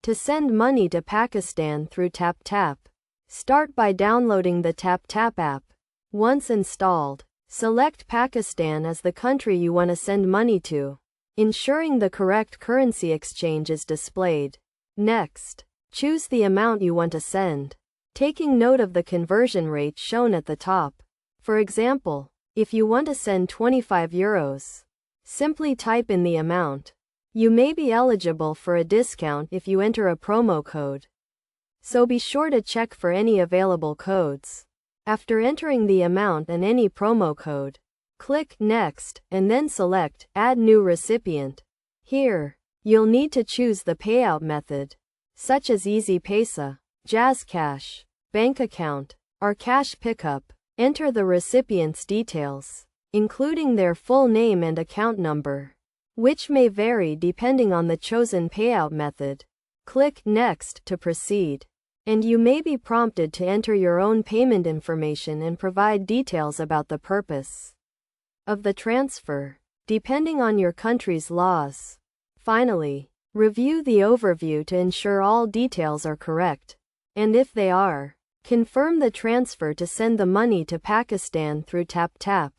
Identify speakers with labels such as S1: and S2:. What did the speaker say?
S1: To send money to Pakistan through TapTap, start by downloading the TapTap app. Once installed, select Pakistan as the country you want to send money to, ensuring the correct currency exchange is displayed. Next, choose the amount you want to send, taking note of the conversion rate shown at the top. For example, if you want to send 25 euros, simply type in the amount. You may be eligible for a discount if you enter a promo code, so be sure to check for any available codes. After entering the amount and any promo code, click Next and then select Add New Recipient. Here, you'll need to choose the payout method, such as Easy Paysa, Jazz Cash, bank account, or cash pickup. Enter the recipient's details, including their full name and account number, which may vary depending on the chosen payout method. Click Next to proceed, and you may be prompted to enter your own payment information and provide details about the purpose of the transfer, depending on your country's laws. Finally, review the overview to ensure all details are correct, and if they are, confirm the transfer to send the money to Pakistan through TapTap.